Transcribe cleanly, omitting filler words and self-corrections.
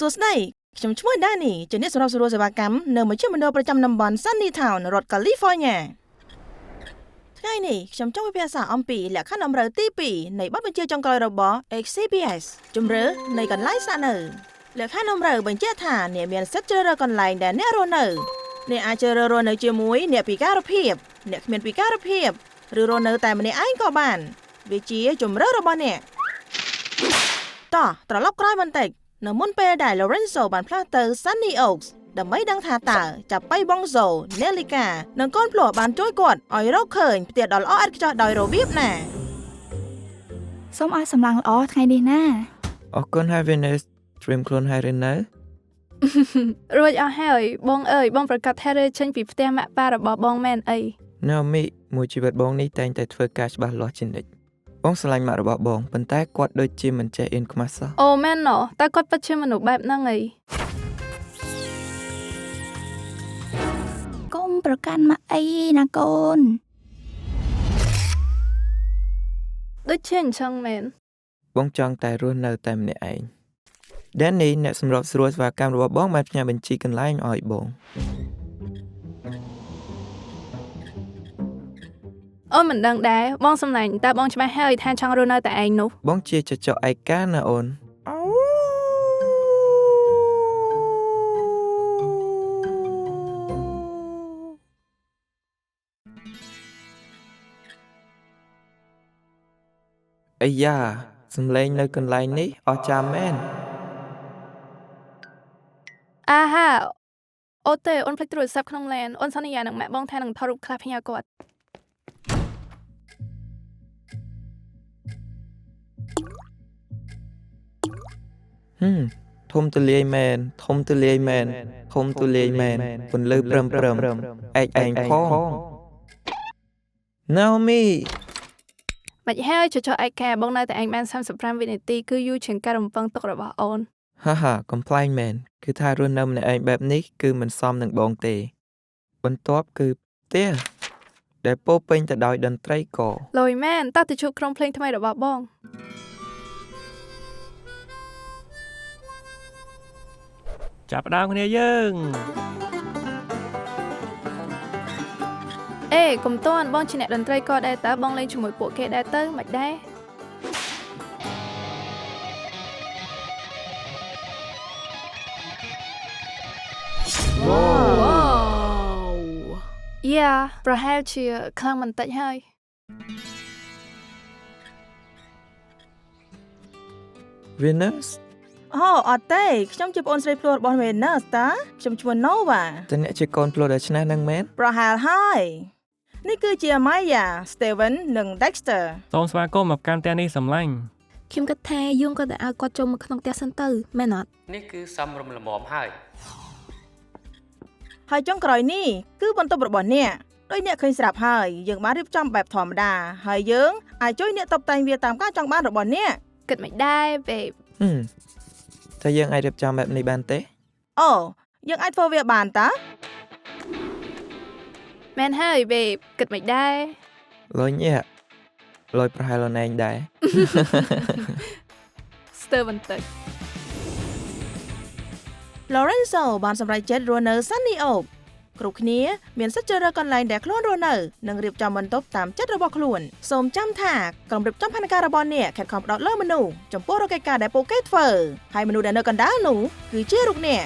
សួស្តីខ្ញុំឈ្មោះដានីជាអ្នកសម្របសម្រួលសេវាកម្មនៅមជ្ឈមណ្ឌលប្រចាំតំបន់ Sunny Town រដ្ឋ California ថ្ងៃនេះខ្ញុំចង់ពិភាក្សាអំពីលក្ខខណ្ឌតម្រូវទី2នៃបទបញ្ជាចុងក្រោយរបស់ HCPS ជម្រើសនៃកន្លែងស្នាក់នៅលក្ខខណ្ឌតម្រូវបញ្ជាក់ថាអ្នកមានសិទ្ធិជ្រើសរើសកន្លែងដែលអ្នករស់នៅអ្នកអាចជ្រើសរើសរស់នៅជាមួយអ្នកពិការភាពអ្នកគ្មានពិការភាពឬរស់នៅតែម្នាក់ឯងក៏បានវាជាជម្រើសរបស់អ្នកតោះត្រឡប់ក្រោយបន្តិចនៅមុនពេលដែល Lorenzo បានផ្លាស់ទៅ Sunny Oaks ដើម្បីដឹងថាតើចាប់បៃបងโซ Nelica និងកូនភ្លោះបានជួយគាត់ឲ្យរកឃើញផ្ទះដ៏ល្អឥតខ្ចោះដោយរបៀបណាសូមឲ្យសម្លឹងល្អថ្ងៃនេះណាអរគុណហើយ Venus ត្រៀមខ្លួនហើយឬនៅរួចអស់ហើយបងអើយបងប្រកាសថារើចេញពីផ្ទះម៉ាក់ប៉ារបស់បងមែនអី Naomi មួយជីវិតបងនេះតែងតែធ្វើការច្បាស់លាស់ជានិច្ចបងស្រឡាញ់ម៉ាក់របស់បងប៉ុន្តែគាត់ដូចជាមិនចេះអៀនខ្មាស់សោះអូមែនណ៎តែគាត់ពិតជាមនុស្សបែបហ្នឹងអីកុំប្រកាន់ម៉ាក់អីណាកូនដូចជាអញ្ចឹងមែនបងចង់តែរស់នៅតែម្នាក់ឯង Danny អ្នកសម្របសម្រួលសេវាកម្មរបស់បងបានផ្ញើបញ្ជីកន្លែងឲ្យបងអូនមិនដឹងដែរបងសំឡាញ់តែបងច្បាស់ហើយថាចង់រស់នៅតែឯងនោះបងជាចចកឯកាណាអូនអាយ៉ាសំឡេងនៅកន្លែងនេះអស្ចារ្យមែនអាហាអូទេអូនភ្លេចទូរស័ព្ទក្នុងឡានអូនសន្យានឹងម៉ាក់បងថានឹងថតរូបខ្លះផ្ញើគាត់ធំទូលាយមែនធំទូលាយមែនធំទូលាយមែនពន្លឺព្រឹមឯកឯងផង Naomi មិនហើយចចឯកាបងនៅតែឯងបាន35វិនាទីគឺយូរជាងការរំពឹងទុករបស់អូនហាកំ pl ែងមែនគឺថារស់នៅម្នាក់ឯងបែបនេះគឺមិនសមនឹងបងទេបន្ទាប់គឺផ្ទះដែលពោពេញទៅដោយតន្ត្រីក៏លយមែនតើទៅជួបក្រុមភ្លេងថ្មីរបស់បងចាប់ផ្ដើមគ្នាយើងអេកុំតន់បងជាអ្នកតន្ត្រីក៏ដែរតើបងលេងជាមួយពួកគេដែរទៅមិនដែរវ៉ាវយ៉ាប្រហែលជាខ្លាំងបន្តិចហើយ Venus អូអត់ទេខ្ញុំជាប្អូនស្រីភ្លោះរបស់ Venus តាខ្ញុំឈ្មោះ Nova តើអ្នកជាកូនភ្លោះដែលឆ្នះនឹងមែនប្រហែលហើយនេះគឺជា Maya Steven និង Dexter សូមស្វាគមន៍មកកាន់ផ្ទះនេះសម្លាញ់ខ្ញុំគិតថាយើងក៏តែឲ្យគាត់ចូលមកក្នុងផ្ទះសិនទៅមែនអត់នេះគឺសំរុំល្មមហើយចុងក្រោយនេះគឺបន្ទប់របស់អ្នកដោយអ្នកឃើញស្រាប់ហើយយើងបានរៀបចំបែបធម្មតាហើយយើងអាចជួយអ្នកតុបតែងវាតាមការចង់បានរបស់អ្នកគិតមិនដែរ babe តែយើងអាចរៀបចំបែបនេះបានទេអូយើងអាចធ្វើវាបានតាមែនហើយ babe គិតមិនដែរលុញនេះលុយប្រហែលលនឯងដែរស្ទើរបន្តិច Lorenzo បានសម្រេចចិត្តរស់នៅ Sunny Oaks គ្រប់គ្នាមានសិទ្ធិជ្រើសរើសកន្លែងដែលខ្លួនរស់នៅនិងរៀបចំបន្ទប់តាមចិត្តរបស់ខ្លួនសូមចាំថាក្រុមរៀបចំផែនការរបស់អ្នកខិតខំផ្ដោតលើមនុស្សចំពោះរាល់កិច្ចការដែលពួកគេធ្វើហើយមនុស្សដែលនៅកណ្ដាលនោះគឺជារូបអ្នក